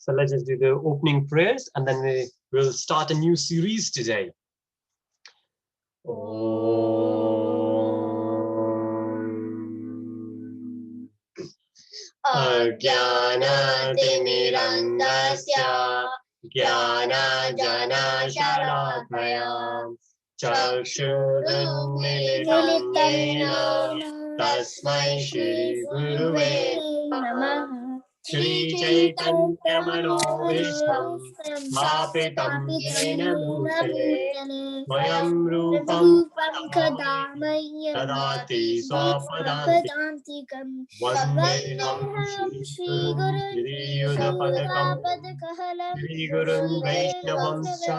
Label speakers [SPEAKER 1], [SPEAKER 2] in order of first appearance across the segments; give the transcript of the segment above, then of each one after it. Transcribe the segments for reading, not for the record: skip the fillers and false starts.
[SPEAKER 1] So let's just do the opening prayers and then we will start a new series today. Ajnanaatimirandasya Jnananjalakaya Chakshurunmilitam yena Tasmai Shri Guruve Namaha Shri Chaitanya Manobishtam Mapitam Yena Bhutale Swayam Rupam Tadati Swapadantikam Vandeham Shri Gurum Shri Yudapadakam Shri Gurun Vaishnavamscha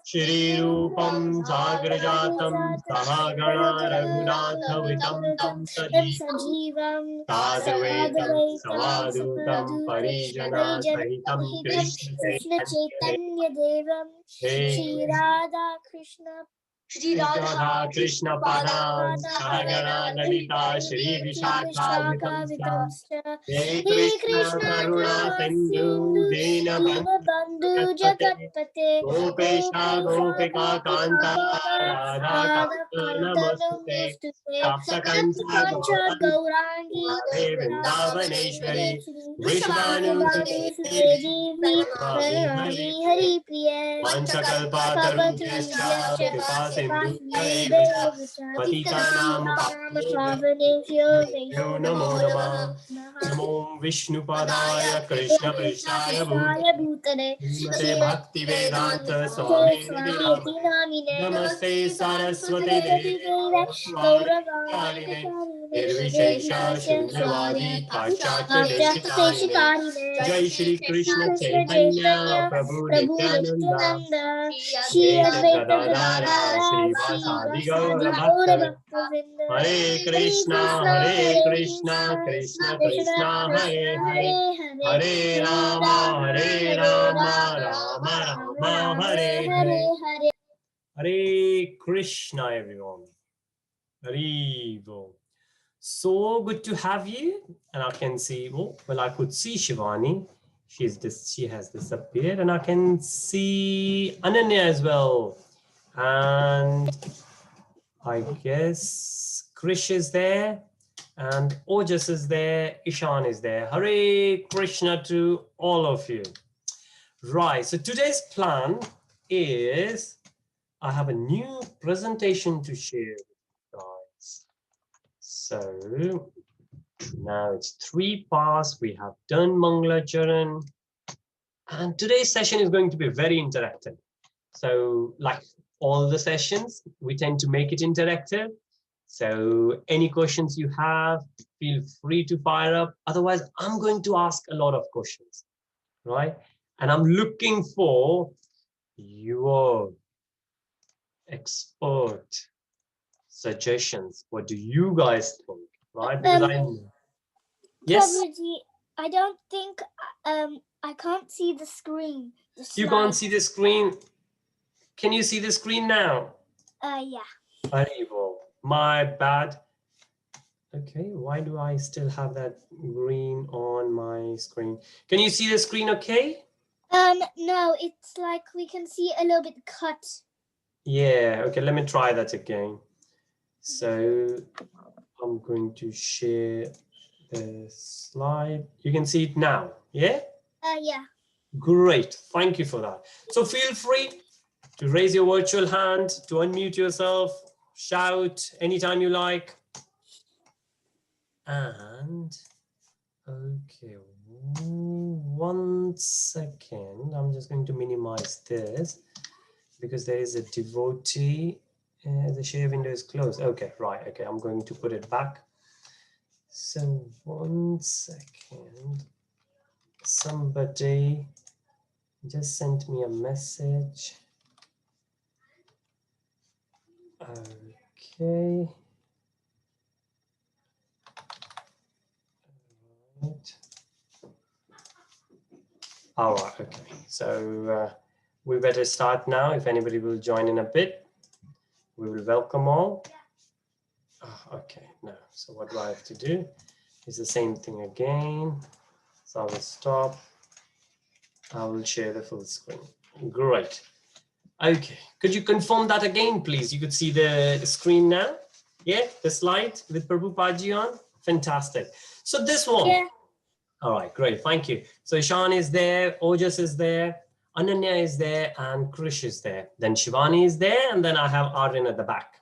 [SPEAKER 1] Shri Rupam Sagrajatam Sahagana Raghunathavitam Tam Sajivam Sadhvaitam Savadutam Parijana Sahitam Krishna Chaitanya Devam Shri Radha Krishna Shri Radha Krishna Padam Sahagana Lalita Shri Vishakha Hare Krishna Karuna Sindhu Dina Bandhu Jagatpate Gopesha Gopika Kanta Radha Kanta Namostute Taptakancha Gaurangi Vrindavaneshwari Vishvanusuti Hari Hari Priya Vanchakalpatarubhyascha Kripa Sindhu Patitanam Pavanebhyo Namo Namah Namo Vishnupadaya Krishna Prishaya Bhutale Srimate Bhaktivedanta Swami Namine Namaste Saraswati Devi Gauravani Nirvishesha Shunyavadi Pachata Deshikarine Jai Shri Krishna Chaitanya Prabhu Nityananda Shri Advaita Gadadhara Srivasadi Gaura Bhakta Hare Krishna Krishna Krishna Hare Hare Hare Rama Rama Rama Hare Hare Hare Krishna everyone. Hare Bol. So good to have you. And I can see, well, I could see Shivani. She has disappeared. And I can see Ananya as well. And I guess Krish is there. And Ojas is there. Ishan is there. Hare Krishna to all of you. Right. So today's plan is I have a new presentation to share with you guys. So now it's 3 parts. We have done Mangalacharan. And today's session is going to be very interactive. So like all the sessions, we tend to make it interactive. So any questions you have, feel free to fire up. Otherwise, I'm going to ask a lot of questions, right? And I'm looking for your expert suggestions. What do you guys think, right? Because yes.
[SPEAKER 2] I don't think I can't see the screen.
[SPEAKER 1] You can't see the screen. Can you see the screen now?
[SPEAKER 2] Yeah.
[SPEAKER 1] Arrivo. My bad. Okay, why do I still have that green on my screen? Can you see the screen okay?
[SPEAKER 2] No, it's like we can see a little bit cut.
[SPEAKER 1] Yeah, okay, let me try that again. So I'm going to share the slide. You can see it now, yeah?
[SPEAKER 2] Yeah.
[SPEAKER 1] Great, thank you for that. So feel free to raise your virtual hand, to unmute yourself, shout anytime you like. And, okay, 1 second. I'm just going to minimize this because there is a devotee. The share window is closed. Okay, right. Okay, I'm going to put it back. So 1 second. Somebody just sent me a message. Okay. Right. All right. Okay. So we better start now. If anybody will join in a bit, we will welcome all. Oh, okay. No. So what do I have to do? It's the same thing again. So I will stop.
[SPEAKER 3] I will share the full screen. Great. Okay, could you confirm that again, please? You could see the screen now. Yeah, the slide with Prabhu Paji on. Fantastic. So this one.
[SPEAKER 2] Yeah.
[SPEAKER 3] All right, great. Thank you. So Ishan is there, Ojas is there, Ananya is there, and Krish is there. Then Shivani is there, and then I have Aryan at the back.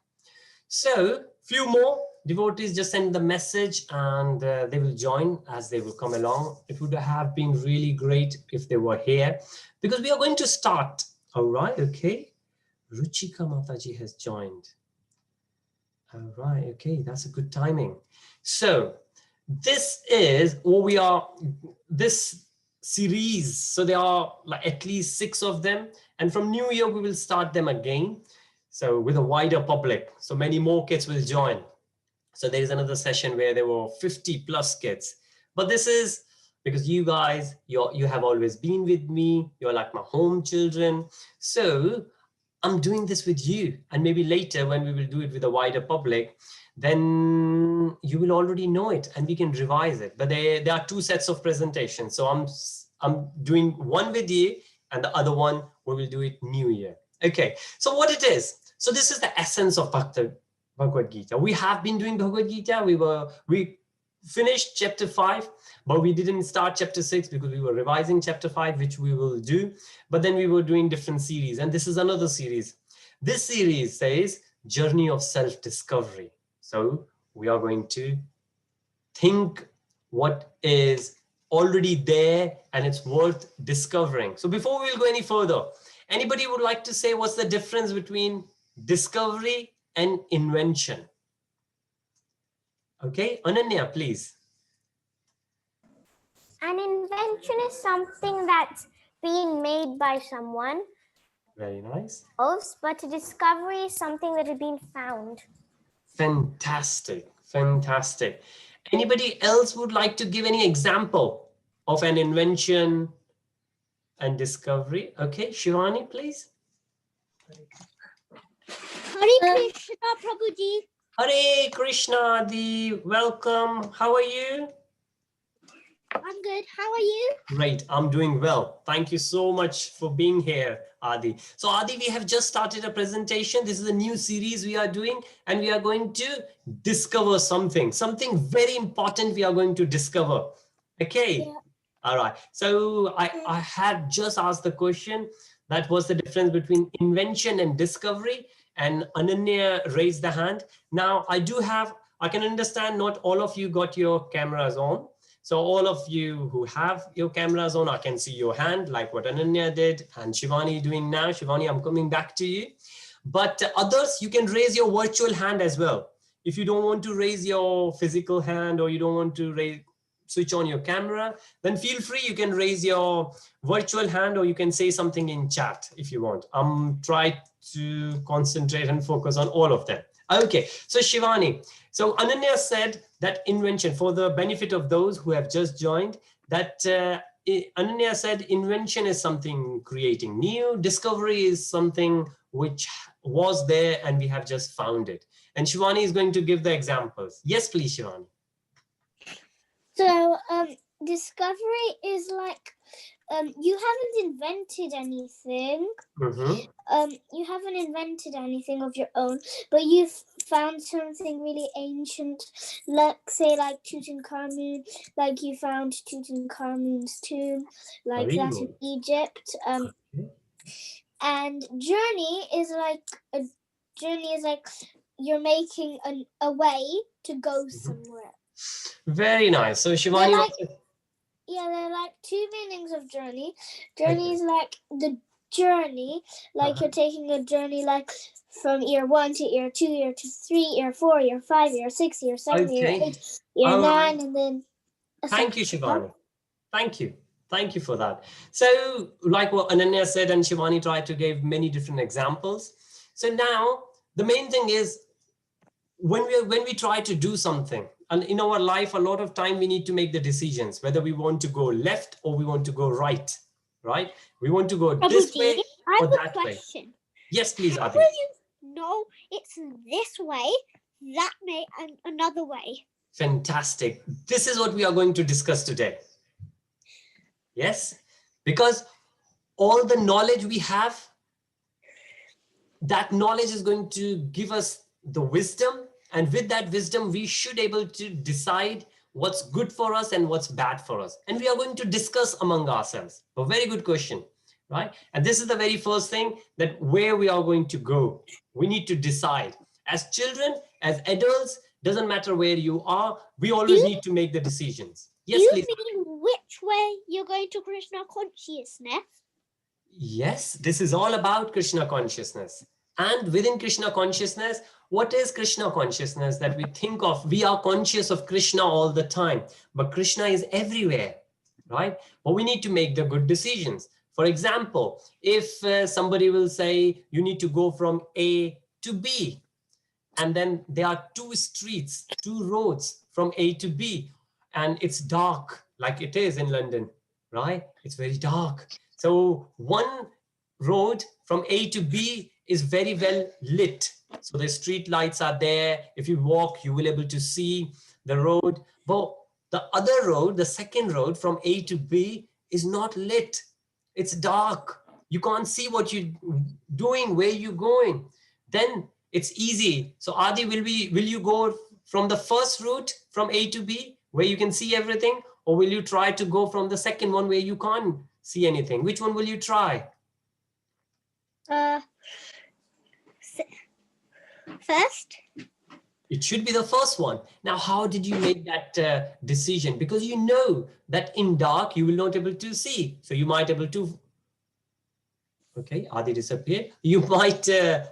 [SPEAKER 3] So few more devotees just send the message and they will join as they will come along. It would have been really great if they were here because we are going to start. All right, okay. Ruchika Mataji has joined. All right, okay, that's a good timing. So this is what we are, this series. So there are like at least 6 of them. And from New Year, we will start them again. So with a wider public, so many more kids will join. So there is another session where there were 50 plus kids. But this is because you guys, you have always been with me. You're like my home children. So I'm doing this with you. And maybe later when we will do it with a wider public, then you will already know it and we can revise it. But there are 2 sets of presentations. So I'm doing one with you and the other one, we will do it New Year. Okay, so what it is. So this is the essence of Bhagavad Gita. We have been doing Bhagavad Gita. We finished chapter 5, but we didn't start chapter 6 because we were revising chapter 5, which we will do. But then we were doing different series. And this is another series. This series says Journey of Self-Discovery. So we are going to think what is already there and it's worth discovering. So before we will go any further, anybody would like to say what's the difference between discovery and invention? Okay, Ananya, please.
[SPEAKER 1] An invention is something that's being made by someone
[SPEAKER 3] Very nice.
[SPEAKER 1] else, but a discovery is something that has been found.
[SPEAKER 3] Fantastic, fantastic. Anybody else would like to give any example of an invention and discovery? Okay, Shivani, please.
[SPEAKER 2] Hare Krishna, Prabhuji.
[SPEAKER 3] Hare Krishna, Adi, welcome. How are you?
[SPEAKER 2] I'm good. How are you?
[SPEAKER 3] Great, I'm doing well. Thank you so much for being here, Adi. So Adi, we have just started a presentation. This is a new series we are doing, and we are going to discover something very important we are going to discover. Okay. Yeah. All right. So I had just asked the question, that was the difference between invention and discovery, and Ananya raised the hand. Now I can understand not all of you got your cameras on. So all of you who have your cameras on, I can see your hand like what Ananya did and Shivani doing now. Shivani, I'm coming back to you. But others, you can raise your virtual hand as well. If you don't want to raise your physical hand or you don't want to switch on your camera, then feel free, you can raise your virtual hand or you can say something in chat if you want. I'm trying to concentrate and focus on all of them. Okay, so Shivani, so Ananya said that invention, for the benefit of those who have just joined, that Ananya said invention is something creating new, discovery is something which was there and we have just found it. And Shivani is going to give the examples. Yes, please, Shivani.
[SPEAKER 2] So discovery is like you haven't invented anything.
[SPEAKER 3] Mm-hmm.
[SPEAKER 2] You haven't invented anything of your own, but you've found something really ancient, like say like Tutankhamun, like you found Tutankhamun's tomb, like
[SPEAKER 3] Very
[SPEAKER 2] that
[SPEAKER 3] good.
[SPEAKER 2] in Egypt. And journey is like you're making a way to go somewhere.
[SPEAKER 3] Very nice. So Shivani,
[SPEAKER 2] there are like 2 meanings of journey. Journey is like the journey, like you're taking a journey like from year 1 to year 2, year 3, year 4, year 5, year 6, year 7, year 8, year 9, and then.
[SPEAKER 3] Thank you, Shivani. Thank you. Thank you for that. So like what Ananya said and Shivani tried to give many different examples. So now the main thing is when we try to do something, and in our life, a lot of time we need to make the decisions, whether we want to go left or we want to go right? We want to go this way or that way. Yes, please, Adi.
[SPEAKER 2] How will you know it's this way, that way, and another way?
[SPEAKER 3] Fantastic. This is what we are going to discuss today. Yes, because all the knowledge we have, that knowledge is going to give us the wisdom, and with that wisdom we should able to decide what's good for us and what's bad for us, and we are going to discuss among ourselves. A very good question, right? And this is the very first thing, that where we are going to go, we need to decide. As children, as adults, doesn't matter where you are, we always need to make the decisions. Yes,
[SPEAKER 1] you
[SPEAKER 3] please.
[SPEAKER 1] mean which way you're going to Krishna consciousness?
[SPEAKER 3] Yes, this is all about Krishna consciousness. And within Krishna consciousness, what is Krishna consciousness that we think of? We are conscious of Krishna all the time, but Krishna is everywhere, right? But we need to make the good decisions. For example, if somebody will say you need to go from A to B, and then there are two streets, two roads from A to B, and it's dark like it is in London, right? It's very dark. So one road from A to B is very well lit. So the street lights are there. If you walk, you will be able to see the road. But the other road, the second road from A to B is not lit. It's dark. You can't see what you're doing, where you're going. Then it's easy. So Adi, will you go from the first route from A to B where you can see everything, or will you try to go from the second one where you can't see anything? Which one will you try?
[SPEAKER 1] First.
[SPEAKER 3] It should be the first one. Now, how did you make that decision? Because you know that in dark, you will not be able to see. So you might be able to, okay, Adi disappeared. You might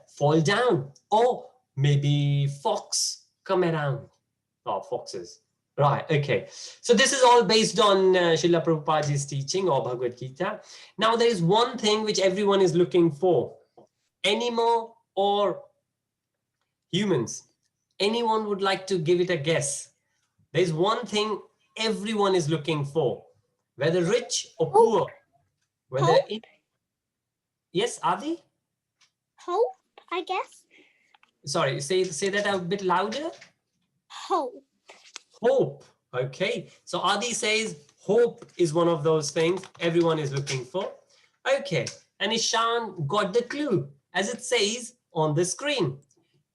[SPEAKER 3] fall down, or maybe fox come around. Oh, foxes. Right, okay. So this is all based on Srila Prabhupada's teaching or Bhagavad Gita. Now, there is one thing which everyone is looking for. Animal or humans? Anyone would like to give it a guess? There's one thing everyone is looking for, whether rich or poor. Whether yes, Adi?
[SPEAKER 1] Hope, I guess.
[SPEAKER 3] Sorry, say that a bit louder.
[SPEAKER 1] Hope.
[SPEAKER 3] Hope. Okay. So Adi says hope is one of those things everyone is looking for. Okay. And Ishan got the clue, as it says on the screen.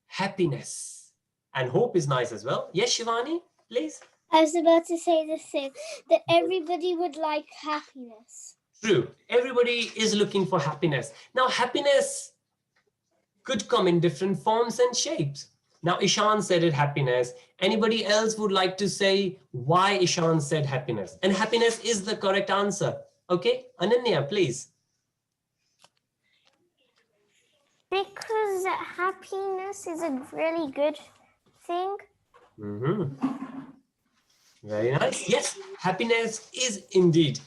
[SPEAKER 3] Happiness. And hope is nice as well. Yes, Shivani, please.
[SPEAKER 2] I was about to say the same, that everybody would like happiness.
[SPEAKER 3] True. Everybody is looking for happiness. Now, happiness could come in different forms and shapes. Now, Ishan said it, happiness. Anybody else would like to say why Ishan said happiness? And happiness is the correct answer. Okay, Ananya, please.
[SPEAKER 2] Because happiness is a really good thing.
[SPEAKER 3] Very nice. Yes, happiness is indeed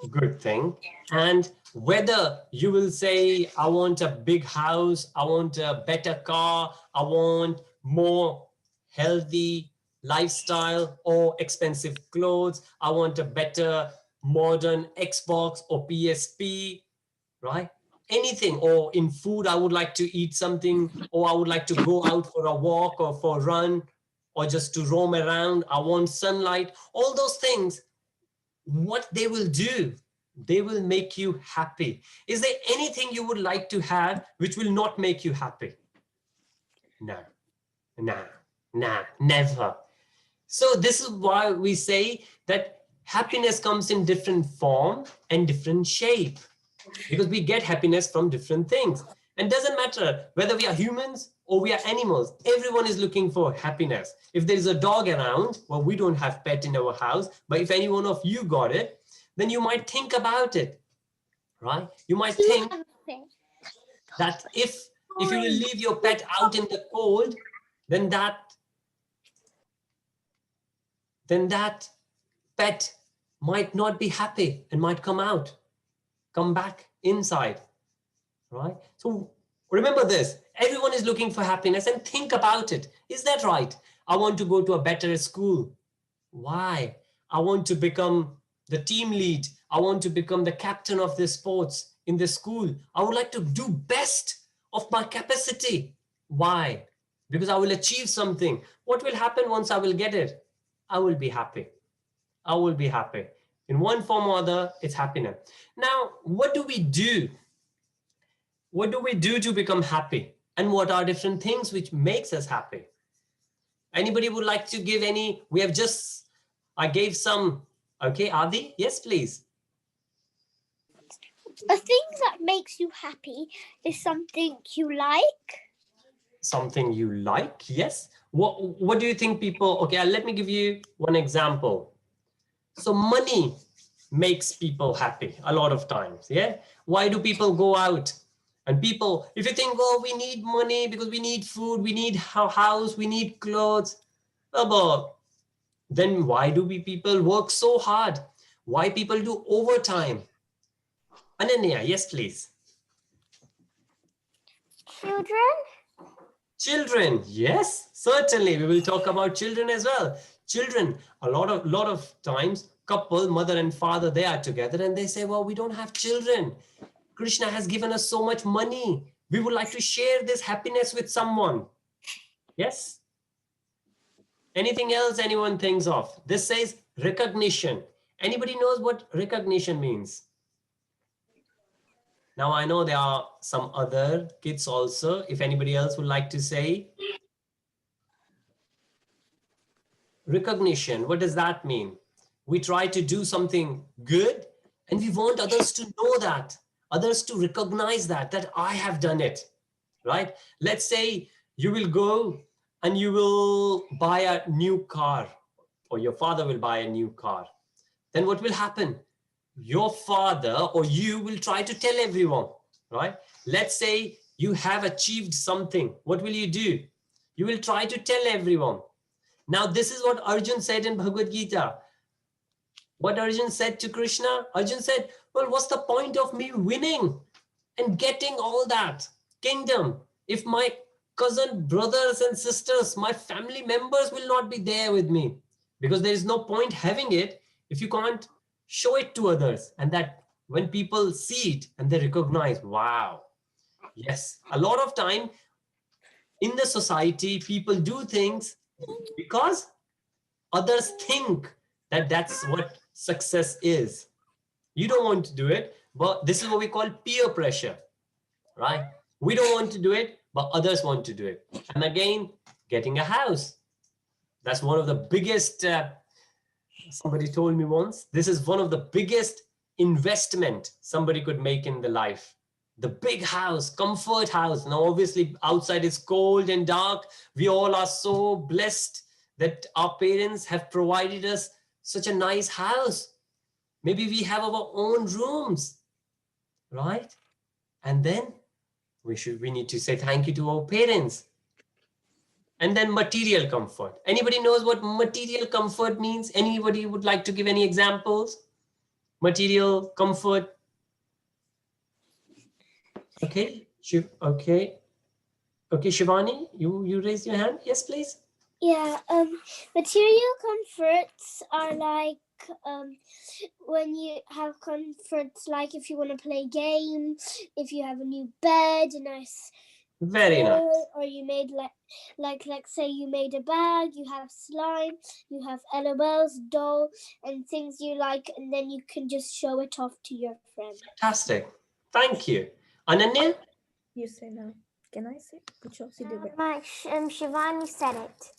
[SPEAKER 3] a good thing. And whether you will say, I want a big house, I want a better car, I want more healthy lifestyle or expensive clothes, I want a better modern Xbox or PSP, right? Anything, or in food, I would like to eat something, or I would like to go out for a walk or for a run, or just to roam around. I want sunlight. All those things, what they will do, they will make you happy. Is there anything you would like to have which will not make you happy? No, never. So this is why we say that happiness comes in different form and different shape, because we get happiness from different things. And doesn't matter whether we are humans or we are animals, everyone is looking for happiness. If there is a dog around, well, we don't have pet in our house, but if any one of you got it, then you might think about it, right? You might think that if you will leave your pet out in the cold, then that pet might not be happy and might come back inside, right? So remember this, everyone is looking for happiness, and think about it. Is that right? I want to go to a better school. Why? I want to become the team lead. I want to become the captain of the sports in the school. I would like to do best of my capacity. Why? Because I will achieve something. What will happen once I will get it? I will be happy. I will be happy. In one form or other, it's happiness. Now, what do we do? What do we do to become happy? And what are different things which makes us happy? Anybody would like to give any? We have just, I gave some. Okay, Adi, yes, please.
[SPEAKER 2] A thing that makes you happy is something you like.
[SPEAKER 3] Something you like, yes. What do you think people, okay, let me give you one example. So money makes people happy a lot of times, yeah? Why do people go out? And people, if you think, oh, we need money because we need food, we need a house, we need clothes, but then why do people work so hard? Why people do overtime? Ananya, yes, please.
[SPEAKER 2] Children.
[SPEAKER 3] Children, yes, certainly. We will talk about children as well. Children, a lot of times, couple, mother and father, they are together and they say, well, we don't have children. Krishna has given us so much money. We would like to share this happiness with someone. Yes? Anything else anyone thinks of? This says recognition. Anybody knows what recognition means? Now, I know there are some other kids also. If anybody else would like to say. Recognition, what does that mean? We try to do something good and we want others to know that, others to recognize that I have done it, right? Let's say you will go and you will buy a new car, or your father will buy a new car. Then what will happen? Your father or you will try to tell everyone, right? Let's say you have achieved something. What will you do? You will try to tell everyone. Now, this is what Arjun said in Bhagavad Gita. What Arjun said to Krishna? Arjun said, well, what's the point of me winning and getting all that kingdom if my cousin, brothers and sisters, my family members will not be there with me? Because there is no point having it if you can't show it to others. And that when people see it and they recognize, wow, yes, a lot of time in the society, people do things because others think that that's what success is. You don't want to do it, but this is what we call peer pressure, right? We don't want to do it, but others want to do it. And again, getting a house. That's one of the biggest, somebody told me once, this is one of the biggest investment somebody could make in the life. The big house, comfort house. Now, obviously, outside is cold and dark. We all are so blessed that our parents have provided us such a nice house. Maybe we have our own rooms, right? And then we need to say thank you to our parents. And then material comfort. Anybody knows what material comfort means? Anybody would like to give any examples? Material comfort. Okay, okay, Shivani, you raised your hand. Yes, please.
[SPEAKER 2] Yeah, material comforts are like when you have comforts, like if you want to play games, if you have a new bed, a nice
[SPEAKER 3] very nice,
[SPEAKER 2] or you made like let's say you made a bag, you have slime, you have LOLs, doll, and things you like, and then you can just show it off to your friend.
[SPEAKER 3] Fantastic, thank you. Ananya?
[SPEAKER 1] You say now. Can I say?
[SPEAKER 2] Shivani said it.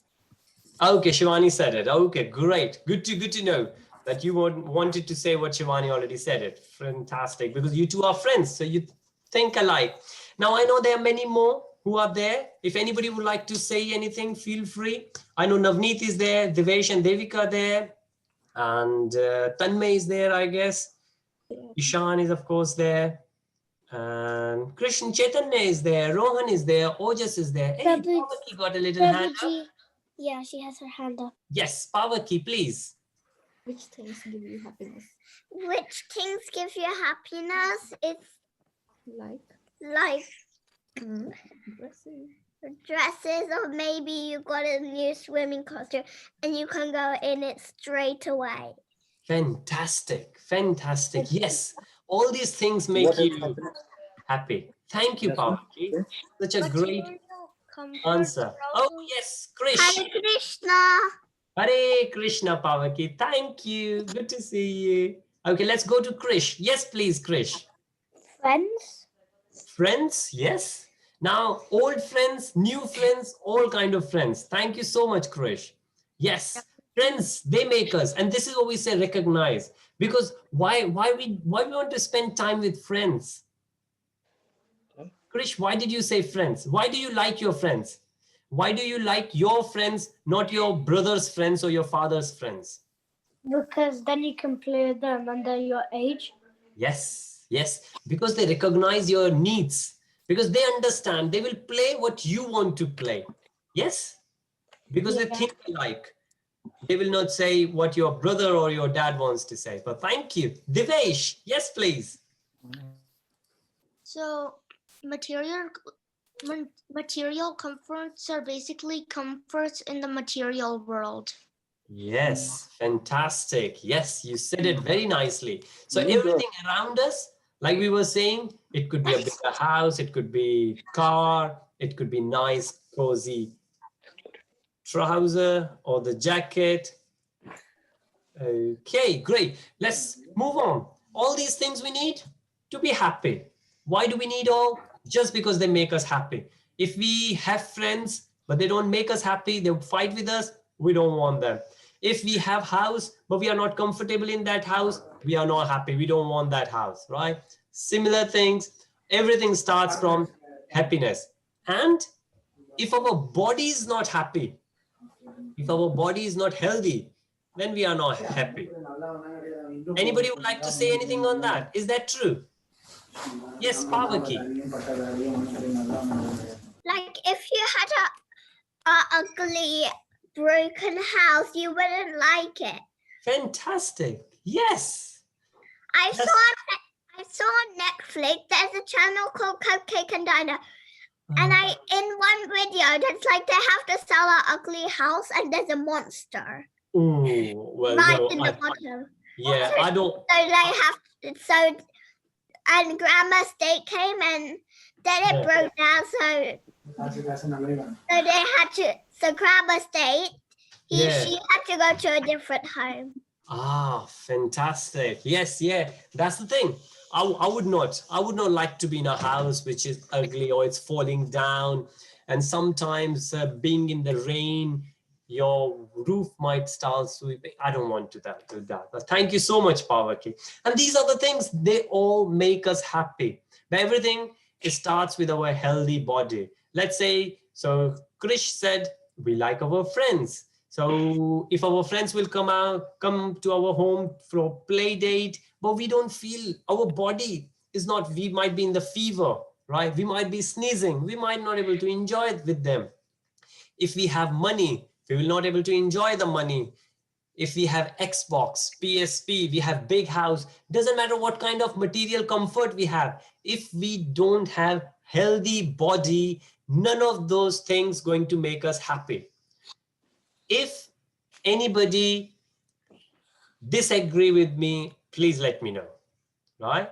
[SPEAKER 3] Okay, Shivani said it. Okay, great. Good to know that you wanted to say what Shivani already said it. Fantastic, because you two are friends, so you think alike. Now, I know there are many more who are there. If anybody would like to say anything, feel free. I know Navneet is there, Devesh and Devika are there, and Tanmay is there, I guess. Ishan is, of course, there. And Krishna Chaitanya is there, Rohan is there, Ojas is there. Hey, Pavaki got a little hand up.
[SPEAKER 2] Yeah, she has her hand up.
[SPEAKER 3] Yes, Pavaki, please.
[SPEAKER 1] Which things give you happiness?
[SPEAKER 2] Which things give you happiness? It's like dresses, or maybe you got a new swimming costume and you can go in it straight away.
[SPEAKER 3] Fantastic, fantastic. Yes, all these things make you happy. Thank you, Pavaki. Such a great answer. Oh, yes, Krish.
[SPEAKER 2] Hare Krishna.
[SPEAKER 3] Hare Krishna, Pavaki. Thank you. Good to see you. Okay, let's go to Krish. Yes, please, Krish.
[SPEAKER 2] Friends.
[SPEAKER 3] Friends, yes. Now, old friends, new friends, all kind of friends. Thank you so much, Krish. Yes, friends, they make us, and this is what we say, recognize. Because why we want to spend time with friends? Krish, why did you say friends? Why do you like your friends? Why do you like your friends, not your brother's friends or your father's friends?
[SPEAKER 2] Because then you can play with them under your age.
[SPEAKER 3] Yes, yes, because they recognize your needs, because they understand, they will play what you want to play. Yes, because they think alike. They will not say what your brother or your dad wants to say. But thank you. Divesh, yes, please.
[SPEAKER 1] So material comforts are basically comforts in the material world.
[SPEAKER 3] Yes, fantastic. Yes, you said it very nicely. So everything around us, like we were saying, it could be a bigger house, it could be car, it could be nice, cozy trouser or the jacket. Okay, great. Let's move on. All these things we need to be happy. Why do we need all? Just because they make us happy. If we have friends, but they don't make us happy, they fight with us, we don't want them. If we have house, but we are not comfortable in that house, we are not happy. We don't want that house, right? Similar things. Everything starts from happiness. And if our body is not happy, if our body is not healthy, then we are not happy. Anybody would like to say anything on that? Is that true? Yes, Pavaki.
[SPEAKER 1] Like if you had a ugly, broken house, you wouldn't like it.
[SPEAKER 3] Fantastic. Yes.
[SPEAKER 1] I saw on Netflix, there's a channel called Cupcake and Diner. And in one video, that's like they have to sell an ugly house and there's a monster.
[SPEAKER 3] Ooh, well,
[SPEAKER 1] right
[SPEAKER 3] no,
[SPEAKER 1] in the bottom.
[SPEAKER 3] Yeah, I don't.
[SPEAKER 1] So they have and Grandma's date came and then it broke down. So they had to. So Grandma's date, she had to go to a different home.
[SPEAKER 3] Ah, fantastic. Yes, yeah, that's the thing. I would not like to be in a house which is ugly or it's falling down. And sometimes being in the rain, your roof might start sweeping. I don't want to do that. But thank you so much, Pavaki. And these are the things, they all make us happy. But everything, it starts with our healthy body. Let's say, so Krish said, we like our friends. So if our friends will come to our home for a play date, but we don't feel, our body is not, we might be in the fever, right? We might be sneezing. We might not able to enjoy it with them. If we have money, we will not able to enjoy the money. If we have Xbox, PSP, we have big house, doesn't matter what kind of material comfort we have. If we don't have healthy body, none of those things going to make us happy. If anybody disagree with me, please let me know, right?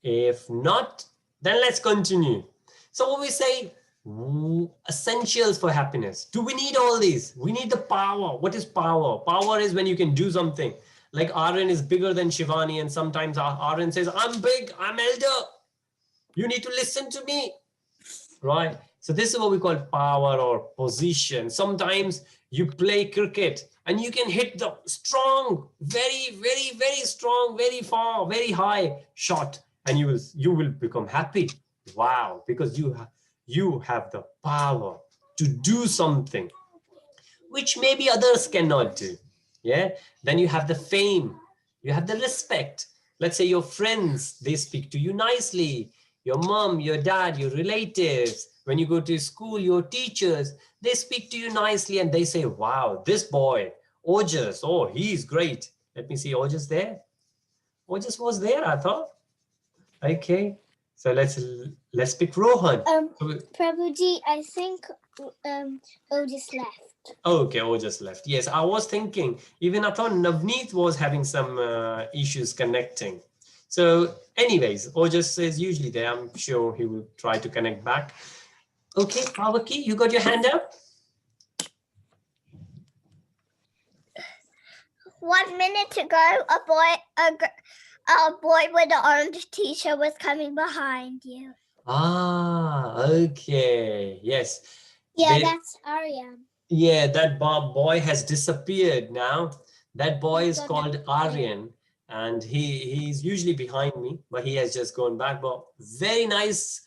[SPEAKER 3] If not, then let's continue. So what we say, essentials for happiness. Do we need all these? We need the power. What is power? Power is when you can do something. Like Aryan is bigger than Shivani, and sometimes Aryan says, I'm big, I'm elder. You need to listen to me, right? So this is what we call power or position. Sometimes you play cricket and you can hit the strong, very, very, very strong, very far, very high shot, and you will become happy. Wow, because you have the power to do something which maybe others cannot do. Yeah. Then you have the fame, you have the respect. Let's say your friends, they speak to you nicely. Your mom, your dad, your relatives, when you go to school, your teachers, they speak to you nicely and they say, wow, this boy, Ojas, oh, he's great. Let me see, Ojas there? Ojas was there, I thought. Okay, so let's pick Rohan.
[SPEAKER 2] Prabhuji, I think Ojas left.
[SPEAKER 3] Okay, Ojas left. Yes, I was thinking, even I thought Navneet was having some issues connecting. So anyways, Ojas is usually there. I'm sure he will try to connect back. Okay, Pavaki, you got your hand up?
[SPEAKER 1] 1 minute ago, a boy with an orange t-shirt was coming behind you.
[SPEAKER 3] Ah, okay. Yes.
[SPEAKER 2] Yeah,
[SPEAKER 3] They-
[SPEAKER 2] that's Aryan.
[SPEAKER 3] Yeah, that boy has disappeared now. That boy
[SPEAKER 2] He's
[SPEAKER 3] is
[SPEAKER 2] gone
[SPEAKER 3] called Aryan, and he's usually behind me, but he has just gone back. But very nice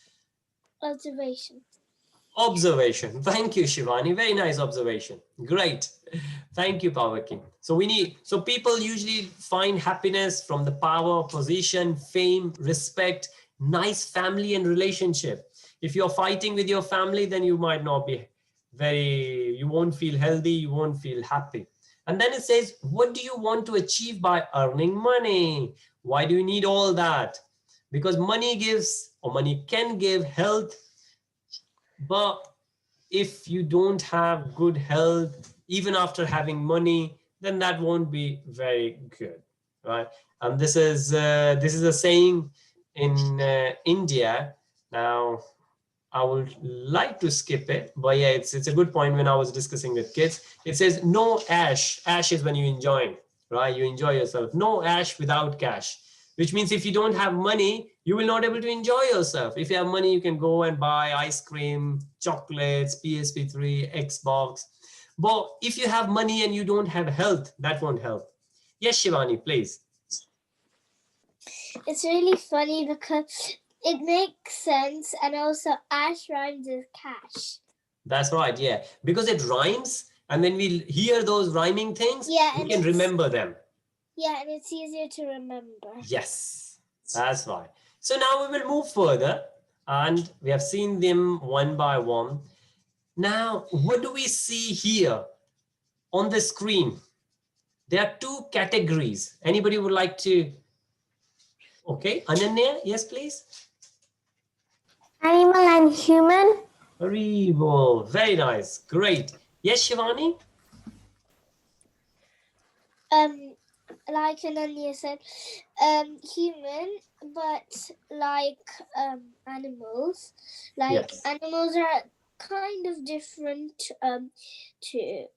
[SPEAKER 2] Observation.
[SPEAKER 3] observation. Thank you, Shivani. Very nice observation. Great. Thank you, Pavaki. So people usually find happiness from the power, position, fame, respect, nice family and relationship. If you're fighting with your family, then you might not be you won't feel healthy, you won't feel happy. And then it says, what do you want to achieve by earning money? Why do you need all that? Because money gives, or money can give health, but if you don't have good health, even after having money, then that won't be very good, right? And this is a saying in India. Now, I would like to skip it, but yeah, it's a good point. When I was discussing with kids, it says no ash. Ash is when you enjoy, right? You enjoy yourself. No ash without cash, which means if you don't have money, you will not able to enjoy yourself. If you have money, you can go and buy ice cream, chocolates, PSP3, Xbox. But if you have money and you don't have health, that won't help. Yes, Shivani, please.
[SPEAKER 2] It's really funny because it makes sense, and also ash rhymes with cash.
[SPEAKER 3] That's right, yeah. Because it rhymes, and when we hear those rhyming things,
[SPEAKER 2] Yeah,
[SPEAKER 3] we
[SPEAKER 2] and
[SPEAKER 3] can
[SPEAKER 2] it's-
[SPEAKER 3] remember them.
[SPEAKER 2] Yeah, and it's easier to remember.
[SPEAKER 3] Yes, that's right. So now we will move further, and we have seen them one by one. Now, what do we see here on the screen? There are two categories. Anybody would like to? Okay, Ananya, yes, please.
[SPEAKER 1] Animal and human.
[SPEAKER 3] Very well, very nice, great. Yes, Shivani?
[SPEAKER 2] Like Ananya said, human, but like animals. Like
[SPEAKER 3] Yes.
[SPEAKER 2] animals are kind of different to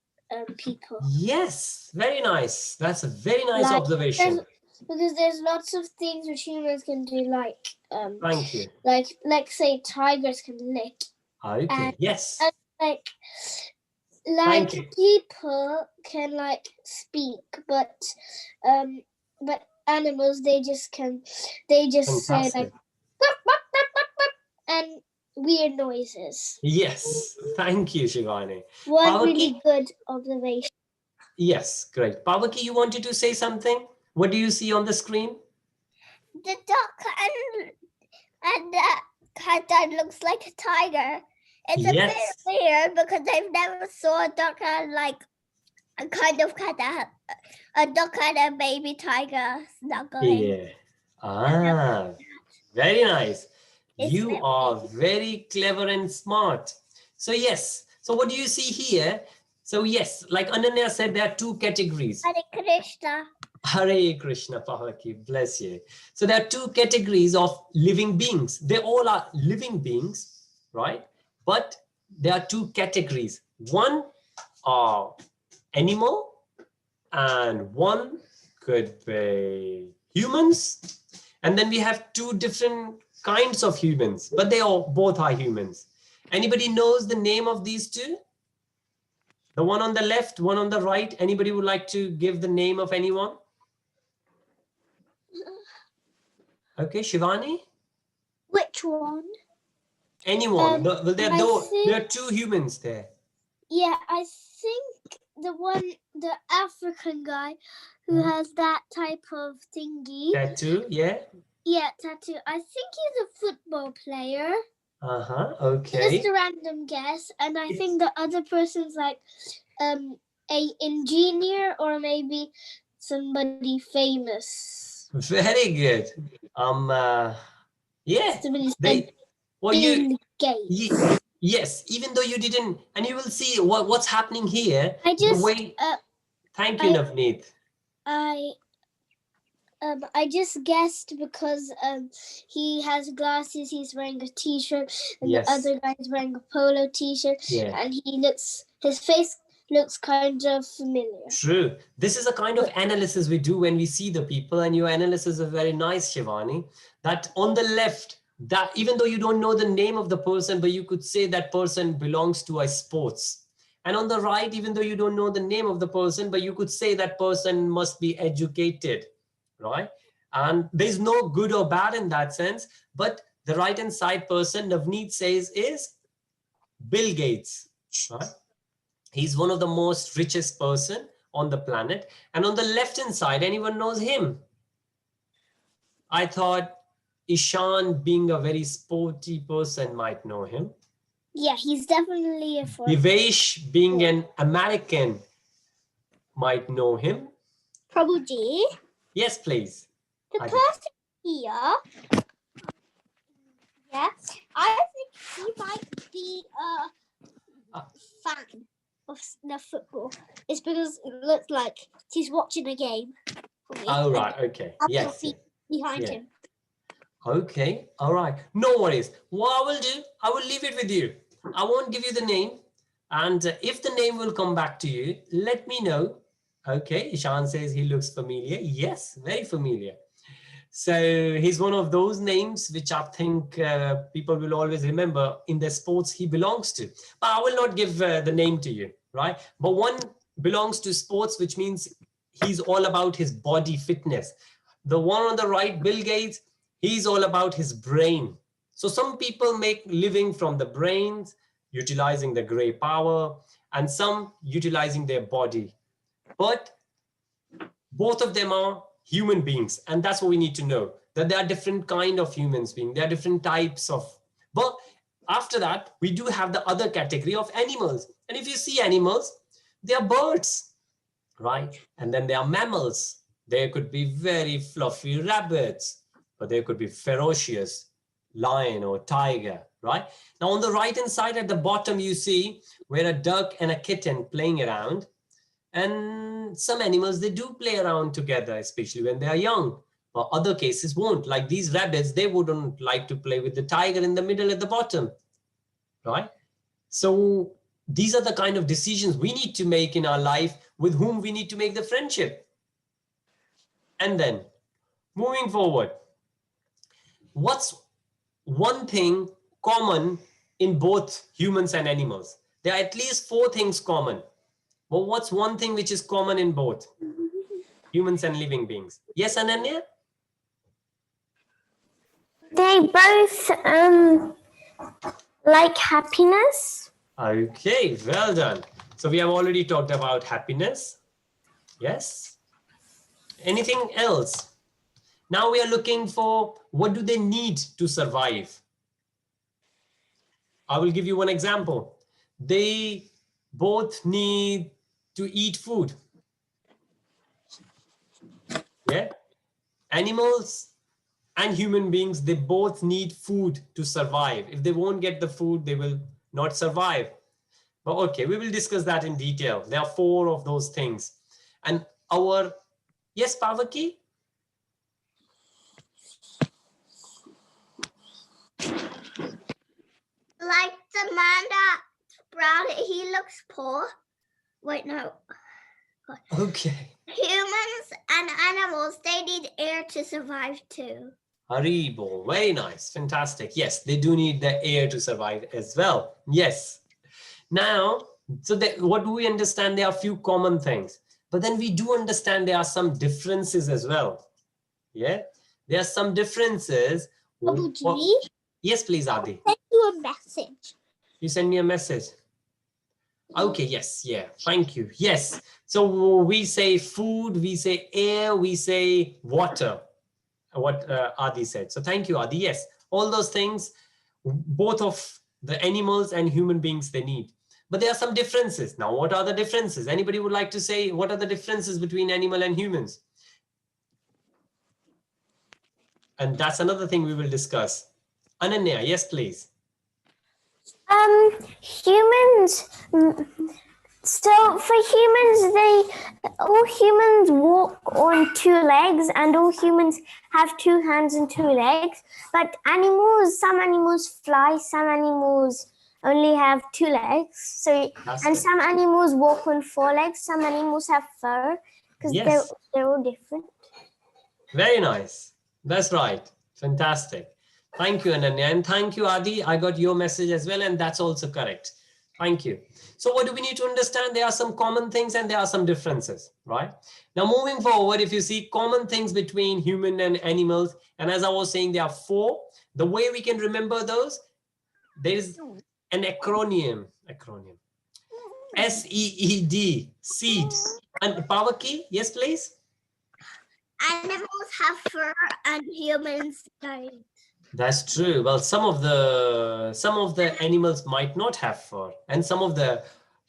[SPEAKER 2] people.
[SPEAKER 3] Yes, very nice. That's a very nice
[SPEAKER 2] Like,
[SPEAKER 3] observation.
[SPEAKER 2] Because there's lots of things which humans can do, like
[SPEAKER 3] Thank you.
[SPEAKER 2] like say tigers can lick,
[SPEAKER 3] Okay,
[SPEAKER 2] and-
[SPEAKER 3] yes.
[SPEAKER 2] like
[SPEAKER 3] Thank you.
[SPEAKER 2] people can like speak, but animals they just say like
[SPEAKER 3] Fantastic.
[SPEAKER 2] "Bup, bup, bup, bup, bup," and weird noises.
[SPEAKER 3] Yes, thank you, Shivani.
[SPEAKER 2] One
[SPEAKER 3] Pavaki?
[SPEAKER 2] really good observation.
[SPEAKER 3] Yes, great. Pavaki, you wanted to say something? What do you see on the screen?
[SPEAKER 1] The duck and the cat that looks like a tiger. It's a bit
[SPEAKER 3] Yes.
[SPEAKER 1] weird because I've never saw a duck and like a kind of cat that a duck and a baby tiger snuggling.
[SPEAKER 3] Yeah. Ah, very nice.
[SPEAKER 1] It's
[SPEAKER 3] You
[SPEAKER 1] very
[SPEAKER 3] are
[SPEAKER 1] nice.
[SPEAKER 3] very clever and smart. So yes. So what do you see here? So yes, like Ananya said, there are two categories.
[SPEAKER 1] Hare Krishna.
[SPEAKER 3] Hare Krishna, Pavaki, bless you. So there are two categories of living beings. They all are living beings, right? But there are two categories. One are animal, and one could be humans. And then we have two different kinds of humans, but they all both are humans. Anybody knows the name of these two? The one on the left, one on the right. Anybody would like to give the name of anyone? Okay, Shivani?
[SPEAKER 2] Which one?
[SPEAKER 3] Anyone? Well, there
[SPEAKER 2] I
[SPEAKER 3] are two humans there.
[SPEAKER 2] Yeah, I think the African guy who has that type of thingy.
[SPEAKER 3] Tattoo, yeah.
[SPEAKER 2] Yeah, tattoo. I think he's a football player.
[SPEAKER 3] Okay.
[SPEAKER 2] Just a random guess, and I think the other person's like a engineer or maybe somebody famous.
[SPEAKER 3] Very good. Yeah.
[SPEAKER 2] Somebody's
[SPEAKER 3] You
[SPEAKER 2] Gates.
[SPEAKER 3] yes, even though you didn't, and you will see what's happening here.
[SPEAKER 2] I just
[SPEAKER 3] Thank you, Navneet.
[SPEAKER 2] I just guessed because he has glasses, he's wearing a t-shirt, and
[SPEAKER 3] Yes.
[SPEAKER 2] the other guy's wearing a polo t-shirt,
[SPEAKER 3] Yeah.
[SPEAKER 2] and his face looks kind of familiar.
[SPEAKER 3] True. This is a kind of analysis we do when we see the people, and your analysis is very nice, Shivani, that on the left, that even though you don't know the name of the person, but you could say that person belongs to a sports. And on the right, even though you don't know the name of the person, but you could say that person must be educated, right? And there's no good or bad in that sense, but the right-hand side person, Navneet says, is Bill Gates, right? He's one of the most richest person on the planet. And on the left-hand side, anyone knows him? I thought Ishan, being a very sporty person, might know him.
[SPEAKER 2] Yeah, he's definitely a football.
[SPEAKER 3] Divesh, being an American, might know him.
[SPEAKER 2] Probably.
[SPEAKER 3] Yes, please.
[SPEAKER 2] The
[SPEAKER 3] Adi.
[SPEAKER 2] person here, yeah, I think he might be a fan of the football. It's because it looks like he's watching a game.
[SPEAKER 3] Oh, right. Okay.
[SPEAKER 2] I've got
[SPEAKER 3] Yes.
[SPEAKER 2] feet behind
[SPEAKER 3] Yeah.
[SPEAKER 2] him.
[SPEAKER 3] Okay. All right. No worries. What I will do, I will leave it with you. I won't give you the name. And if the name will come back to you, let me know. Okay. Ishan says he looks familiar. Yes, very familiar. So he's one of those names which I think people will always remember in the sports he belongs to. But I will not give the name to you, right? But one belongs to sports, which means he's all about his body fitness. The one on the right, Bill Gates, he's all about his brain. So some people make living from the brains, utilizing the gray power, and some utilizing their body. But both of them are human beings, and that's what we need to know, that there are different kind of humans beings. There are different types of, but after that, we do have the other category of animals. And if you see animals, they are birds, right? And then there are mammals. There could be very fluffy rabbits, but there could be ferocious lion or tiger, right? Now on the right hand side at the bottom, you see where a duck and a kitten playing around. And some animals, they do play around together, especially when they are young, but other cases won't. Like these rabbits, they wouldn't like to play with the tiger in the middle at the bottom, right? So these are the kind of decisions we need to make in our life, with whom we need to make the friendship. And then moving forward, what's one thing common in both humans and animals? There are at least 4 things common. But what's one thing which is common in both humans and living beings? Yes, Ananya?
[SPEAKER 1] They both like happiness.
[SPEAKER 3] Okay, well done. So we have already talked about happiness. Yes. Anything else? Now we are looking for what do they need to survive? I will give you one example. They both need to eat food. Yeah. Animals and human beings, they both need food to survive. If they won't get the food, they will not survive. But okay, we will discuss that in detail. There are 4 of those things. And our, yes, Pavaki?
[SPEAKER 4] Like the man that brought it, he looks poor. Wait, no.
[SPEAKER 3] Okay.
[SPEAKER 4] Humans and animals, they need air to survive too.
[SPEAKER 3] Haribo, very nice, fantastic. Yes, they do need the air to survive as well. Yes. Now, so what do we understand? There are a few common things, but then we do understand there are some differences as well. Yeah, there are some differences.
[SPEAKER 2] Babuji,
[SPEAKER 3] Yes, please, Adi.
[SPEAKER 2] send you a message.
[SPEAKER 3] You send me a message. Okay, yes, yeah, thank you. Yes, so we say food, we say air, we say water, what Adi said. So thank you, Adi. Yes, all those things, both of the animals and human beings, they need. But there are some differences. Now, what are the differences? Anybody would like to say, what are the differences between animal and humans? And that's another thing we will discuss. Ananya, yes, please.
[SPEAKER 1] Humans. So for humans, all humans walk on 2 legs, and all humans have 2 hands and 2 legs. But animals, some animals fly, some animals only have 2 legs. So
[SPEAKER 3] That's
[SPEAKER 1] and
[SPEAKER 3] it.
[SPEAKER 1] some animals walk on 4 legs. Some animals have fur because
[SPEAKER 3] Yes.
[SPEAKER 1] they're all different.
[SPEAKER 3] Very nice. That's right. Fantastic. Thank you, Ananya. And thank you, Adi. I got your message as well, and that's also correct. Thank you. So what do we need to understand? There are some common things and there are some differences, right? Now, moving forward, if you see common things between human and animals, and as I was saying, there are 4. The way we can remember those, there is an acronym. SEED, seed. And power key, yes, please.
[SPEAKER 4] Animals have fur and humans don't.
[SPEAKER 3] That's true. Well, some of the animals might not have fur, and some of the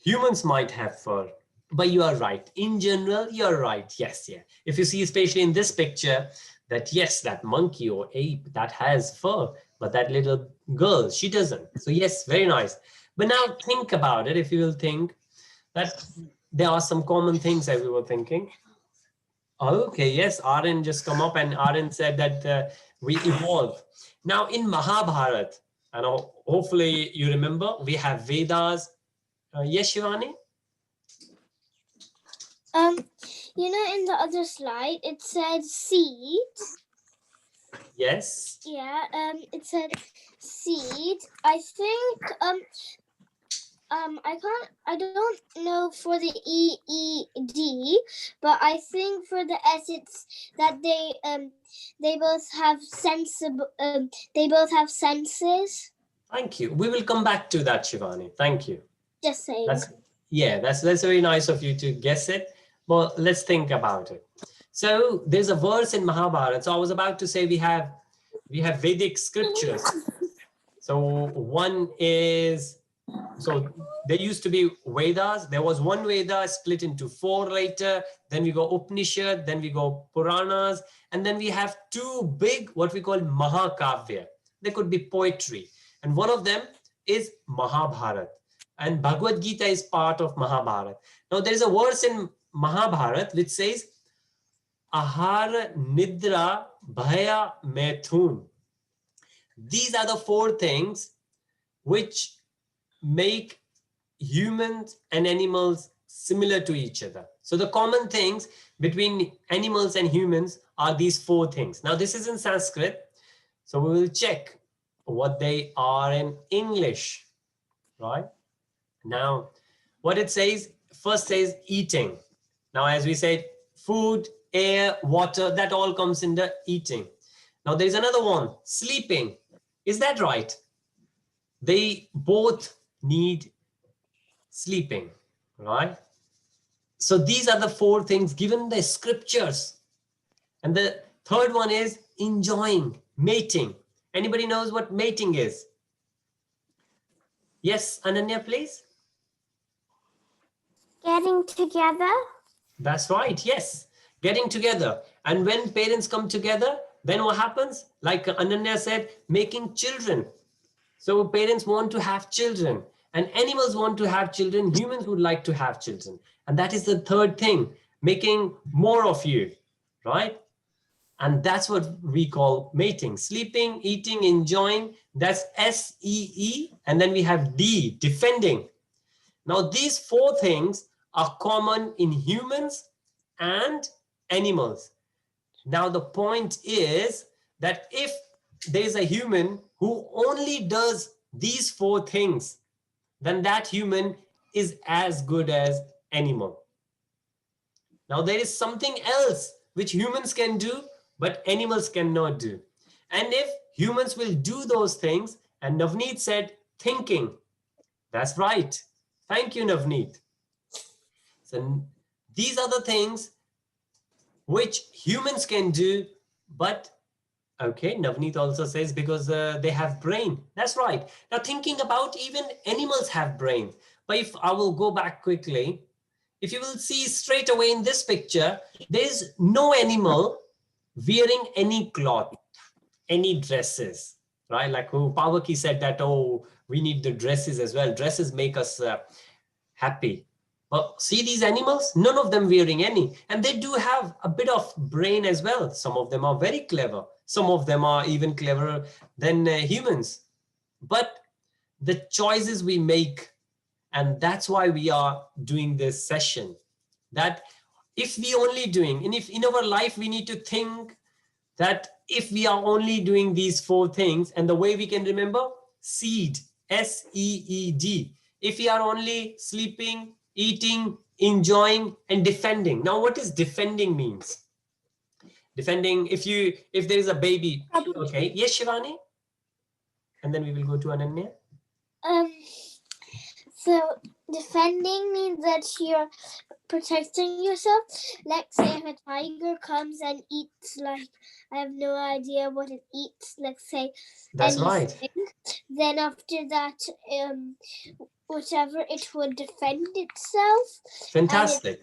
[SPEAKER 3] humans might have fur. But you are right. In general, you're right. Yes, yeah. If you see, especially in this picture, that yes, that monkey or ape that has fur, but that little girl, she doesn't. So yes, very nice. But now think about it. If you will think that there are some common things that we were thinking. Okay, yes, Aryan just come up and Aryan said that we evolve. Now in Mahabharata, and hopefully you remember, we have Vedas. Yes, Shivani?
[SPEAKER 2] You know, in the other slide, it said seed.
[SPEAKER 3] Yes.
[SPEAKER 2] Yeah, it said seed. I think, I don't know for the EED, but I think for the S, it's that they both have they both have senses.
[SPEAKER 3] Thank you. We will come back to that, Shivani. Thank you.
[SPEAKER 2] Just saying.
[SPEAKER 3] That's very nice of you to guess it. Well, let's think about it. So there's a verse in Mahabharata. So I was about to say we have Vedic scriptures. So one is, so there used to be Vedas. There was one Veda split into 4 later. Then we go Upanishad, then we go Puranas, and then we have 2 big, what we call Mahakavya. They could be poetry. And one of them is Mahabharata. And Bhagavad Gita is part of Mahabharata. Now there is a verse in Mahabharata which says, Ahara Nidra Bhaya Methun. These are the 4 things which make humans and animals similar to each other. So the common things between animals and humans are these 4 things. Now this is in Sanskrit, so we will check what they are in English, right? Now what it says, first says eating. Now as we said, food, air, water, that all comes in the eating. Now there is another one, sleeping. Is that right? They both need sleeping, right? So these are the 4 things given the scriptures. And the third one is enjoying, mating. Anybody knows what mating is? Yes, Ananya, please.
[SPEAKER 1] Getting together.
[SPEAKER 3] That's right, yes. Getting together. And when parents come together, then what happens? Like Ananya said, making children. So parents want to have children, and animals want to have children. Humans would like to have children. And that is the third thing, making more of you, right? And that's what we call mating, sleeping, eating, enjoying. That's SEE. And then we have D, defending. Now, these 4 things are common in humans and animals. Now, the point is that if there's a human who only does these 4 things, then that human is as good as animal. Now, there is something else which humans can do, but animals cannot do. And if humans will do those things, and Navneet said, thinking. That's right. Thank you, Navneet. So these are the things which humans can do, but okay, Navneet also says because they have brain. That's right. Now thinking about, even animals have brain. But if I will go back quickly, if you will see straight away in this picture, there is no animal wearing any cloth, any dresses, right? Like Pawaki said that, oh, we need the dresses as well. Dresses make us happy. But see these animals, none of them wearing any. And they do have a bit of brain as well. Some of them are very clever. Some of them are even cleverer than humans. But the choices we make. And that's why we are doing this session. That if we only doing, and if in our life we need to think that if we are only doing these 4 things, and the way we can remember, SEED, S-E-E-D. If we are only sleeping, eating, enjoying, and defending. Now, what is defending means? Defending, if there is a baby. Okay, yes, Shivani? And then we will go to Ananya.
[SPEAKER 2] So defending means that you're protecting yourself. Let's say if a tiger comes and eats, like, I have no idea what it eats, let's say.
[SPEAKER 3] That's right.
[SPEAKER 2] Then after that, whatever, it would defend itself.
[SPEAKER 3] Fantastic.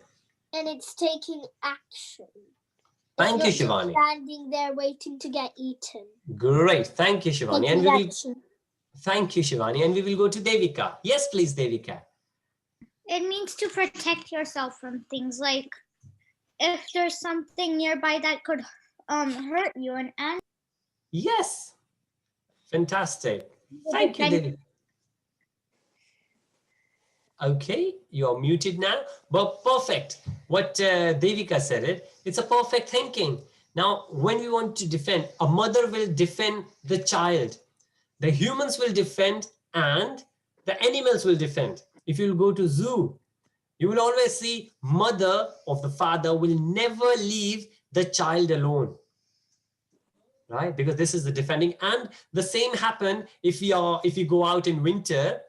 [SPEAKER 2] And it's taking action.
[SPEAKER 3] Thank you, Shivani.
[SPEAKER 2] Standing there waiting to get eaten.
[SPEAKER 3] Great. Thank you, Shivani. Thank you, Shivani. And we will go to Devika. Yes, please, Devika.
[SPEAKER 1] It means to protect yourself from things, like if there's something nearby that could hurt you. And
[SPEAKER 3] yes. Fantastic. Thank you, Devika. Okay, you're muted now, but perfect. What Devika said, it's a perfect thinking. Now, when we want to defend, a mother will defend the child. The humans will defend and the animals will defend. If you go to zoo, you will always see mother of the father will never leave the child alone. Right? Because this is the defending. And the same happen if you go out in winter,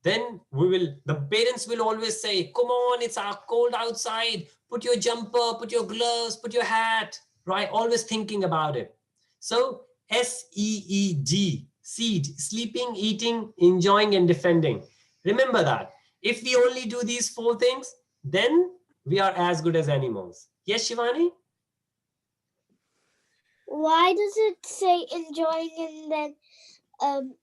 [SPEAKER 3] then the parents will always say, come on, it's cold outside. Put your jumper, put your gloves, put your hat, right? Always thinking about it. So SEED, SEED, sleeping, eating, enjoying, and defending. Remember that. If we only do these 4 things, then we are as good as animals. Yes, Shivani?
[SPEAKER 2] Why does it say enjoying and then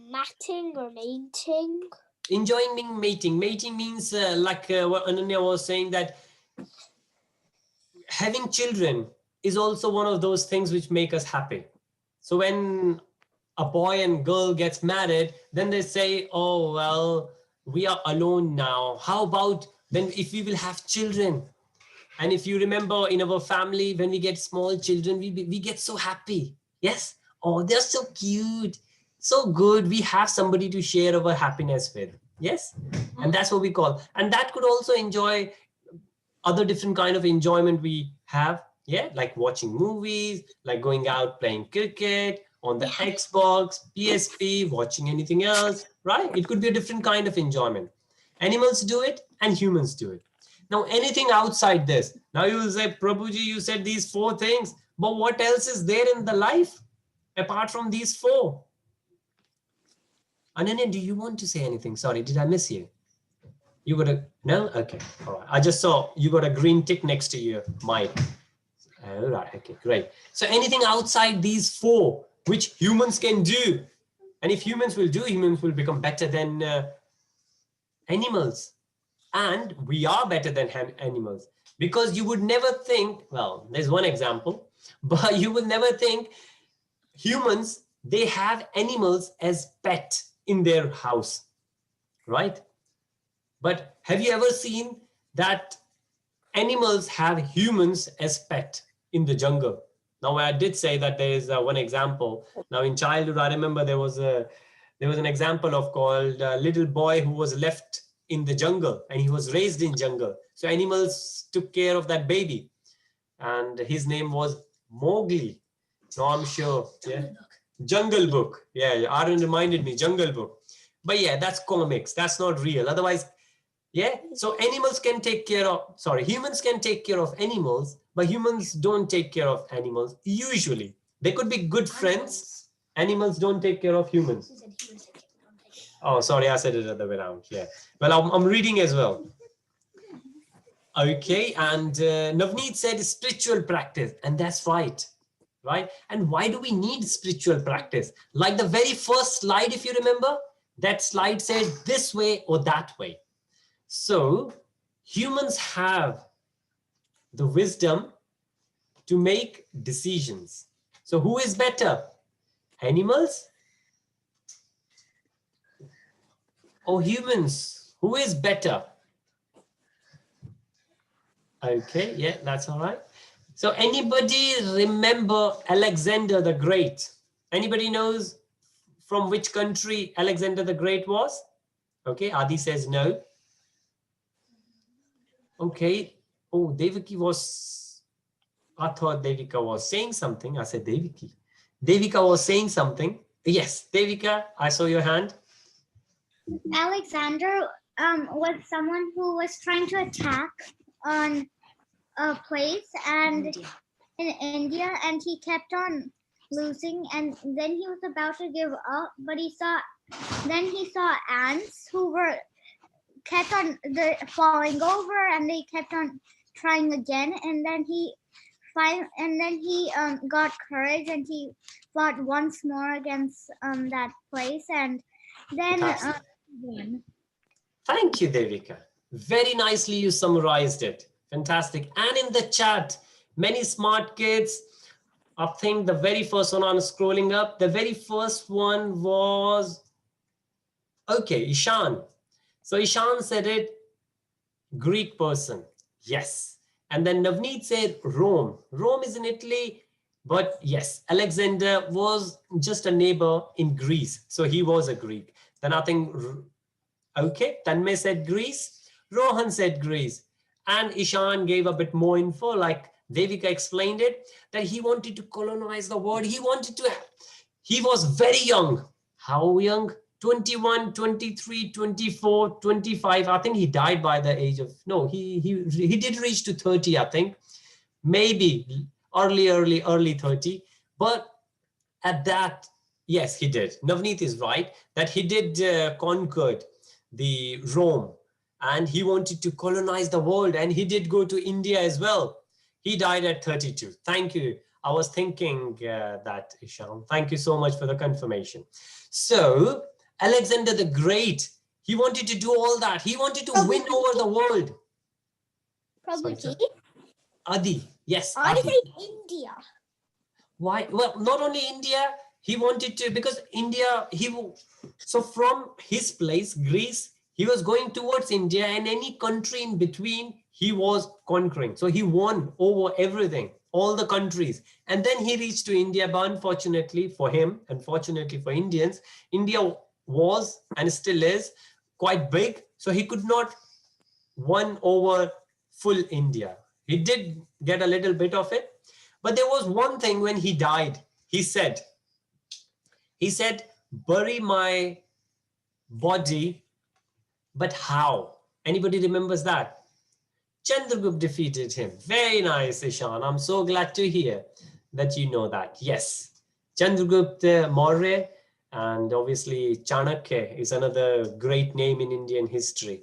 [SPEAKER 2] matting or mating?
[SPEAKER 3] Enjoying means mating. Mating means like what Ananya was saying, that having children is also one of those things which make us happy. So when a boy and girl gets married, then they say, oh, well, we are alone now. How about then if we will have children? And if you remember in our family, when we get small children, we get so happy. Yes. Oh, they're so cute. So good. We have somebody to share our happiness with. Yes. And that's what we call. And that could also enjoy other different kind of enjoyment we have. Yeah. Like watching movies, like going out playing cricket on the Xbox, PSP, watching anything else, right? It could be a different kind of enjoyment. Animals do it and humans do it. Now, anything outside this. Now you will say, Prabhuji, you said these 4 things, but what else is there in the life apart from these 4? Ananya, do you want to say anything? Sorry, did I miss you? You got a, no? Okay, all right. I just saw you got a green tick next to your mic. All right, okay, great. So anything outside these 4, which humans can do. And if humans will do, humans will become better than animals. And we are better than animals, because you would never think, well, there's one example, but you would never think humans, they have animals as pet in their house, right? But have you ever seen that animals have humans as pet in the jungle? Now, I did say that there is one example. Now, in childhood, I remember there was an example of called a little boy who was left in the jungle, and he was raised in jungle. So animals took care of that baby, and his name was Mowgli. No, I'm sure. Yeah, Jungle Book. Yeah, Aaron reminded me, Jungle Book. But yeah, that's comics. That's not real. Otherwise, yeah. So animals can take care of. Sorry, humans can take care of animals, but humans don't take care of animals. Usually, they could be good friends. Animals don't take care of humans. Oh, sorry, I said it the other way around. Yeah. Well, I'm reading as well. Okay, and Navneet said spiritual practice, and that's right, right? And why do we need spiritual practice? Like the very first slide, if you remember, that slide said this way or that way. So humans have the wisdom to make decisions. So who is better? Animals or humans? Who is better? Okay, yeah, that's all right. So anybody remember Alexander the Great? Anybody knows from which country Alexander the Great was? Okay, Adi says no. Okay. Oh, Devaki was, I thought Devika was saying something. I said Devaki. Devika was saying something. Yes, Devika, I saw your hand.
[SPEAKER 4] Alexander was someone who was trying to attack on a place and in India, and he kept on losing, and then he was about to give up, but he saw ants who were kept on falling over, and they kept on trying again, and then he got courage, and he fought once more against that place, and then won.
[SPEAKER 3] Thank you, Devika. Very nicely you summarized it. Fantastic. And in the chat, many smart kids, I think the very first one, I'm scrolling up, the very first one was, okay, Ishan. So Ishan said it, Greek person. Yes. And then Navneet said Rome. Rome is in Italy, but yes, Alexander was just a neighbor in Greece. So he was a Greek. Then I think, okay, Tanmay said Greece, Rohan said Greece, and Ishan gave a bit more info, like Devika explained it, that he wanted to colonize the world. He was very young. How young? 21, 23, 24, 25. I think he died by the age of, no, he did reach to 30, I think. Maybe early 30. But at that, yes, he did. Navneet is right, that he did conquered the Rome, and he wanted to colonize the world, and he did go to India as well. He died at 32. Thank you. I was thinking that, Ishan. Thank you so much for the confirmation. So Alexander the Great, he wanted to do all that. He wanted to win over the world.
[SPEAKER 2] Probably.
[SPEAKER 3] Sorry, Adi, yes.
[SPEAKER 2] I
[SPEAKER 3] Adi.
[SPEAKER 2] think India.
[SPEAKER 3] Why? Well, not only India, he wanted to, because India, so from his place, Greece, he was going towards India, and any country in between, he was conquering. So he won over everything, all the countries. And then he reached to India, but unfortunately for him, unfortunately for Indians, India was and still is quite big. So he could not won over full India. He did get a little bit of it. But there was one thing when he died, he said, bury my body, but how? Anybody remembers that? Chandragupta defeated him. Very nice, Ishan. I'm so glad to hear that you know that. Yes, Chandragupta Maurya, and obviously Chanakya is another great name in Indian history.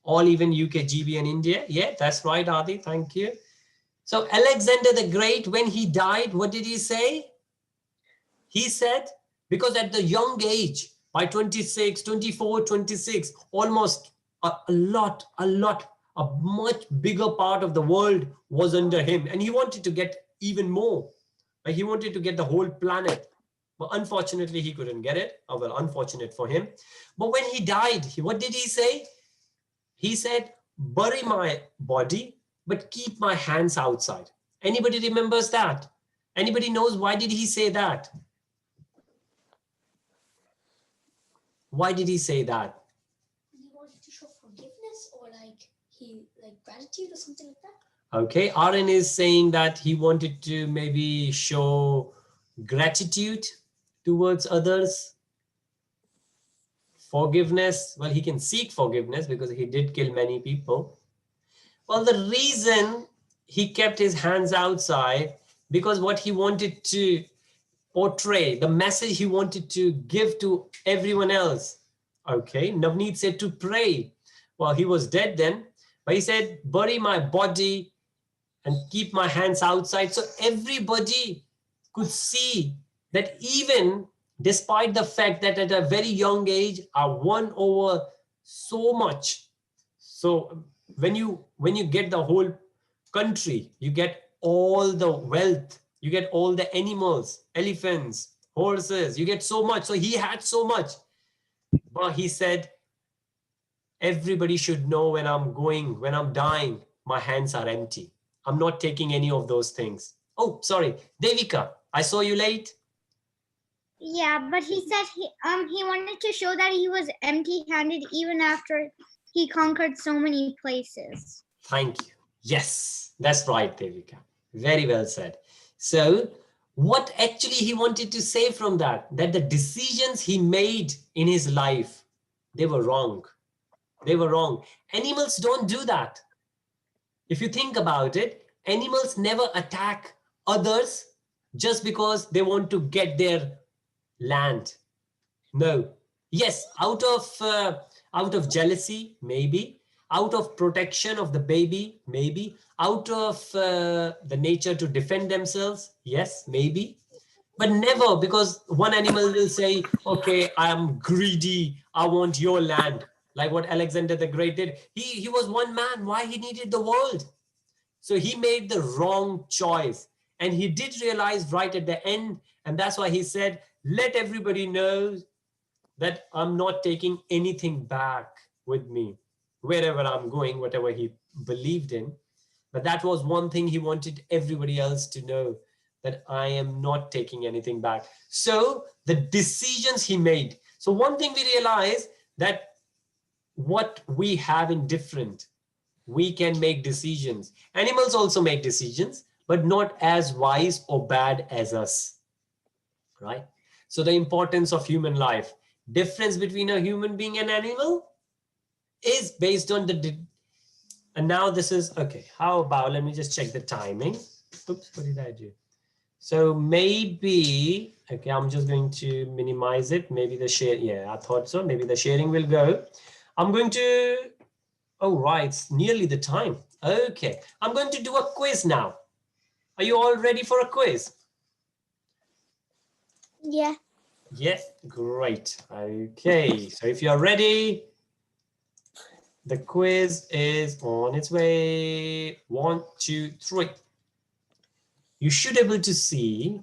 [SPEAKER 3] All even UK, GB and India. Yeah, that's right, Adi. Thank you. So Alexander the Great, when he died, what did he say? He said, because at the young age, by 26, 24, 26, almost a much bigger part of the world was under him. And he wanted to get even more. Like he wanted to get the whole planet. But unfortunately, he couldn't get it. Oh, well, unfortunate for him. But when he died, what did he say? He said, bury my body, but keep my hands outside. Anybody remembers that? Anybody knows why did he say that? Why did he say that?
[SPEAKER 1] He wanted to show forgiveness, or like gratitude or something like that.
[SPEAKER 3] Okay, Aaron is saying that he wanted to maybe show gratitude towards others. Forgiveness, well, he can seek forgiveness because he did kill many people. Well, the reason he kept his hands outside, because what he wanted to portray, the message he wanted to give to everyone else. Okay, Navneet said to pray. Well, he was dead then, but he said, bury my body and keep my hands outside. So everybody could see that even despite the fact that at a very young age, I won over so much. So when you get the whole country, you get all the wealth, you get all the animals, elephants, horses, you get so much. So he had so much. But he said, everybody should know when I'm going, when I'm dying, my hands are empty. I'm not taking any of those things. Oh, sorry, Devika, I saw you late.
[SPEAKER 4] Yeah, but he said he wanted to show that he was empty-handed even after he conquered so many places.
[SPEAKER 3] Thank you. Yes, that's right, Devika. Very well said. So what actually he wanted to say from that the decisions he made in his life, they were wrong. They were wrong. Animals don't do that. If you think about it, animals never attack others just because they want to get their land. No. Yes, out of jealousy, maybe. Out of protection of the baby, maybe. Out of the nature to defend themselves, yes, maybe. But never, because one animal will say, okay, I am greedy, I want your land. Like what Alexander the Great did. He was one man. Why he needed the world? So he made the wrong choice. And he did realize right at the end. And that's why he said, let everybody know that I'm not taking anything back with me, wherever I'm going, whatever he believed in. But that was one thing he wanted everybody else to know, that I am not taking anything back. So the decisions he made. So one thing we realize that what we have in different, we can make decisions. Animals also make decisions, but not as wise or bad as us, right? So the importance of human life, difference between a human being and animal is based on and now this is, okay, how about, let me just check the timing. Oops, what did I do? So maybe, okay, I'm just going to minimize it. Maybe the share, yeah, I thought so. Maybe the sharing will go. I'm going to, oh, right, it's nearly the time. Okay, I'm going to do a quiz now. Are you all ready for a quiz?
[SPEAKER 2] Yeah.
[SPEAKER 3] Yes, great. Okay, so if you're ready, the quiz is on its way. 1, 2, 3. You should be able to see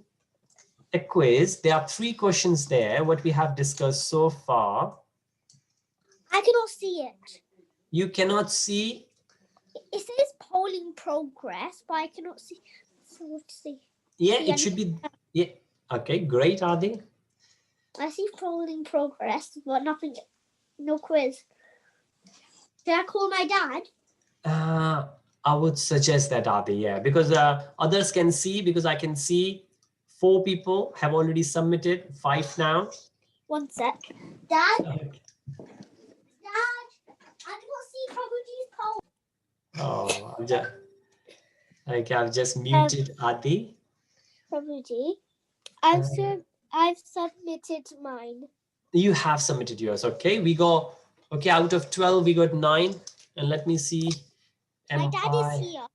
[SPEAKER 3] a quiz. There are 3 questions there, what we have discussed so far.
[SPEAKER 2] I cannot see it.
[SPEAKER 3] You cannot see?
[SPEAKER 2] It says polling progress, but I cannot see. So what to see?
[SPEAKER 3] Yeah, it should be. Yeah. Okay, great, Adi.
[SPEAKER 2] I see polling progress, but nothing. No quiz. Should I call my dad?
[SPEAKER 3] I would suggest that, Adi, yeah, because others can see, because I can see 4 people have already submitted, 5 now.
[SPEAKER 2] 1 sec. Dad? Dad, I cannot see Prabhuji's poll.
[SPEAKER 3] Oh, I've just muted Adi.
[SPEAKER 2] Prabhuji, I've submitted mine.
[SPEAKER 3] You have submitted yours, okay? We got, okay, out of 12, we got 9. And let me see.
[SPEAKER 2] My dad is here.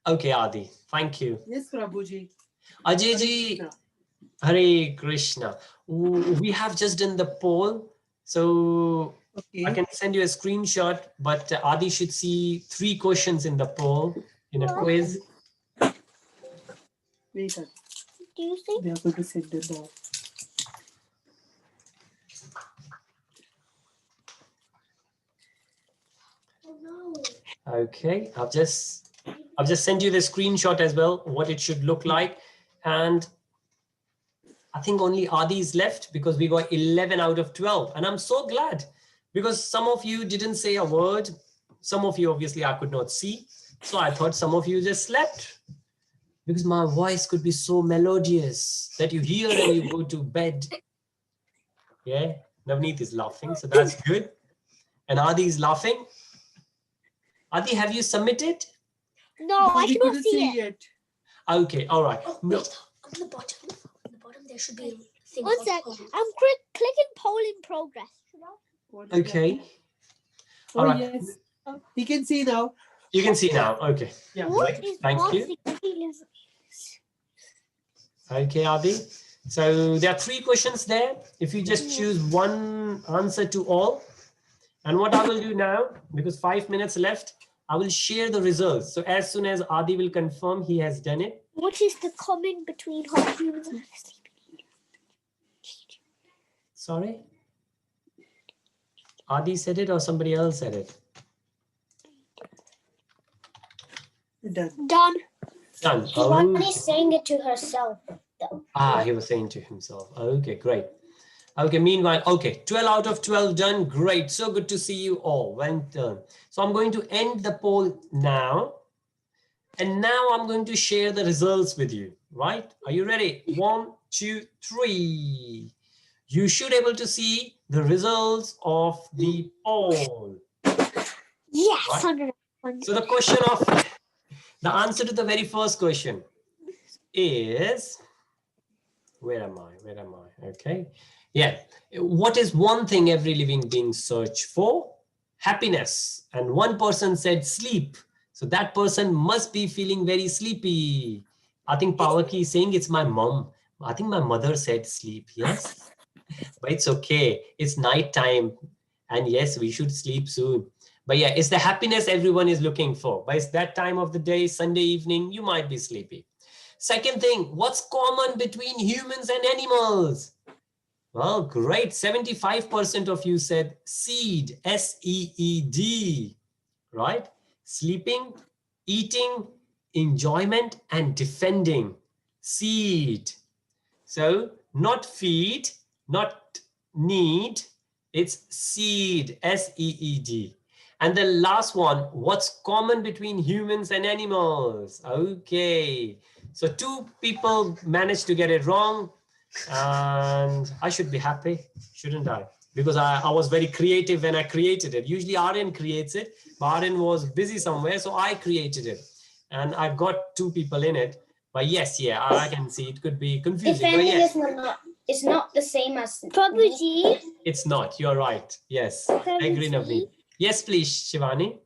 [SPEAKER 3] Okay, Adi, thank you.
[SPEAKER 1] Yes, Prabhuji.
[SPEAKER 3] Ajayji, Hare Krishna. We have just done the poll. So okay. I can send you a screenshot, but Adi should see 3 questions in the poll, in a quiz.
[SPEAKER 1] Wait.
[SPEAKER 2] Do you see?
[SPEAKER 1] They are going to send it now.
[SPEAKER 3] Okay, I've just sent you the screenshot as well, what it should look like. And I think only Adi is left, because we got 11 out of 12. And I'm so glad, because some of you didn't say a word. Some of you, obviously, I could not see. So I thought some of you just slept, because my voice could be so melodious that you hear and you go to bed. Yeah, Navneet is laughing, so that's good. And Adi is laughing. Adi, have you submitted?
[SPEAKER 2] No, I cannot see it
[SPEAKER 3] yet. Okay, all right.
[SPEAKER 5] Oh, wait, on the bottom there should be a thing.
[SPEAKER 2] 1 sec. I'm clicking poll in progress.
[SPEAKER 3] Okay.
[SPEAKER 1] All right. Yes. You can see now.
[SPEAKER 3] You can see now. Okay.
[SPEAKER 1] Yeah.
[SPEAKER 2] What is
[SPEAKER 3] Thank you. Okay, Adi. So there are 3 questions there. If you just choose one answer to all. And what I will do now, because 5 minutes left, I will share the results. So as soon as Adi will confirm he has done it.
[SPEAKER 2] What is the common between hot humans and sleeping?
[SPEAKER 3] Sorry? Adi said it or somebody else said it?
[SPEAKER 1] Done.
[SPEAKER 2] Done.
[SPEAKER 3] Done.
[SPEAKER 5] Shivani's saying it to herself.
[SPEAKER 3] He was saying to himself. Okay, great. Okay, meanwhile, okay, 12 out of 12 done. Great. So good to see you all. Well done. So I'm going to end the poll now. And now I'm going to share the results with you, right? Are you ready? 1, 2, 3. You should be able to see the results of the poll.
[SPEAKER 2] Yes.
[SPEAKER 3] Right.
[SPEAKER 2] 100.
[SPEAKER 3] So the answer to the very first question is, where am I? Okay. Yeah. What is one thing every living being search for? Happiness. And one person said sleep. So that person must be feeling very sleepy. I think Pawaki is saying it's my mom. I think my mother said sleep. Yes. But it's okay. It's night time. And yes, we should sleep soon. But yeah, it's the happiness everyone is looking for. But it's that time of the day, Sunday evening, you might be sleepy. Second thing, what's common between humans and animals? Well, great. 75% of you said seed, S-E-E-D, right? Sleeping, eating, enjoyment, and defending. Seed. So not feed, not need, it's seed, S-E-E-D. And the last one, what's common between humans and animals? Okay. So 2 people managed to get it wrong. And I should be happy, shouldn't I? Because I was very creative when I created it. Usually Aryan creates it, but Aryan was busy somewhere, so I created it. And I got 2 people in it. But yes, yeah, I can see it could be confusing. But yes,
[SPEAKER 5] It's not the same as
[SPEAKER 2] Prabhuji.
[SPEAKER 3] it's not. You're right. Yes, I agree, Navneet. Yes, please, Shivani.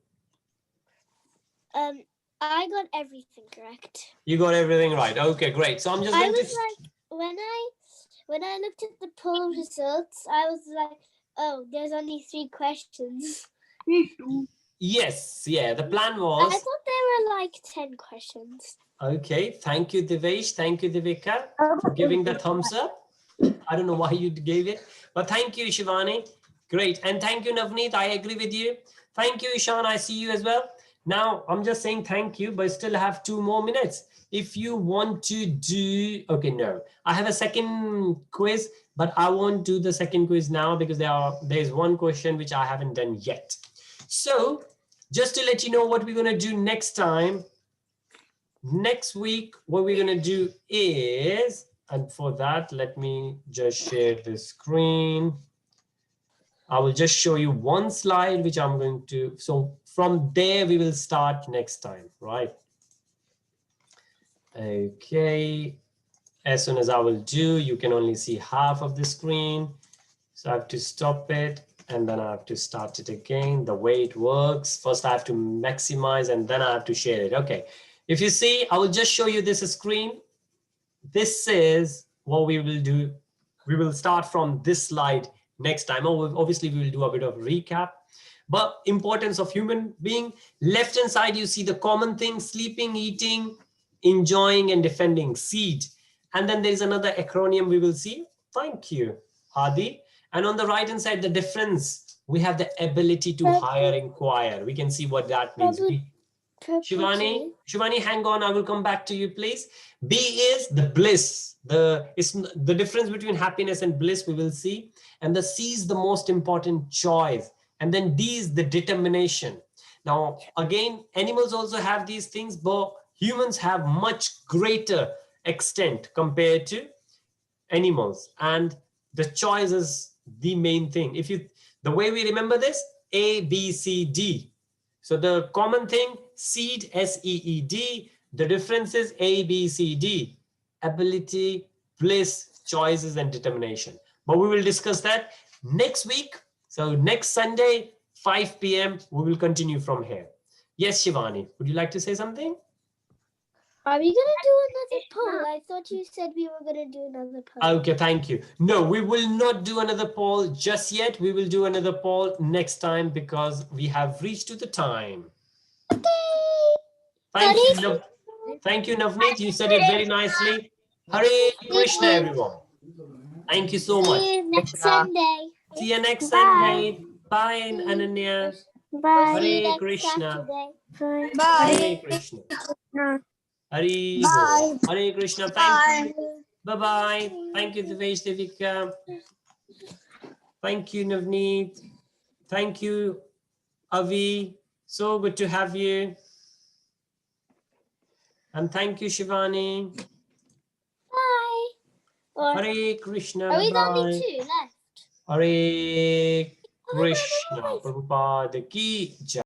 [SPEAKER 2] I got everything correct.
[SPEAKER 3] You got everything right. Okay, great. So I'm just
[SPEAKER 2] I
[SPEAKER 3] going
[SPEAKER 2] was
[SPEAKER 3] to...
[SPEAKER 2] like, when I looked at the poll results, I was like, oh, there's only 3 questions.
[SPEAKER 3] Yes, yeah, the plan
[SPEAKER 2] I
[SPEAKER 3] was...
[SPEAKER 2] thought there were like 10 questions.
[SPEAKER 3] Okay, thank you, Divesh. Thank you, Divika, for giving the thumbs up. I don't know why you gave it, but thank you, Shivani. Great. And thank you, Navneet. I agree with you. Thank you, Ishan. I see you as well. Now, I'm just saying thank you, but still have 2 more minutes. If you want to do, okay, no, I have a second quiz, but I won't do the second quiz now because there's one question which I haven't done yet. So just to let you know what we're going to do next time, next week, what we're going to do is, and for that, let me just share the screen. I will just show you one slide, which I'm going to, so from there, we will start next time, right? Okay. As soon as I will do, you can only see half of the screen. So I have to stop it and then I have to start it again. The way it works, first I have to maximize and then I have to share it. Okay. If you see, I will just show you this screen. This is what we will do. We will start from this slide next time. Obviously, we will do a bit of recap. But importance of human being. Left hand side, you see the common things: sleeping, eating, enjoying, and defending. Seed. And then there is another acronym we will see. Thank you, Hadi. And on the right hand side, the difference. We have the ability to hire, inquire. We can see what that means. Shivani, hang on. I will come back to you, please. B is the bliss. It's the difference between happiness and bliss we will see. And the C is the most important choice. And then D is the determination. Now, again, animals also have these things, but humans have much greater extent compared to animals. And the choice is the main thing. The way we remember this, A, B, C, D. So the common thing, seed, S-E-E-D. The difference is A, B, C, D. Ability, bliss, choices, and determination. But we will discuss that next week. So next Sunday, 5 p.m., we will continue from here. Yes, Shivani, would you like to say something?
[SPEAKER 2] Are we going to do another poll? I thought you said we were going to do another poll.
[SPEAKER 3] Okay, thank you. No, we will not do another poll just yet. We will do another poll next time because we have reached to the time.
[SPEAKER 2] Okay.
[SPEAKER 3] Thank you, Navneet. You said it very nicely. Hare Krishna, everyone. Thank you so much.
[SPEAKER 2] See you next Sunday.
[SPEAKER 3] See you next Sunday. Bye. Bye, Ananya.
[SPEAKER 2] Bye.
[SPEAKER 3] Hare
[SPEAKER 2] See you next
[SPEAKER 3] Krishna.
[SPEAKER 2] Saturday.
[SPEAKER 3] Hare Krishna. Hare Bol. Hare Krishna. Thank you. Bye-bye. Thank you, Devesh Devika. Thank you, Navneet. Thank you, Avi. So good to have you. And thank you, Shivani.
[SPEAKER 2] Bye. Or
[SPEAKER 3] Hare Krishna.
[SPEAKER 2] are we the
[SPEAKER 3] Bye-bye.
[SPEAKER 2] only two left?
[SPEAKER 3] Hare
[SPEAKER 2] Oh my God,
[SPEAKER 3] Krishna.
[SPEAKER 2] wait.
[SPEAKER 3] Prabhupada ki jai.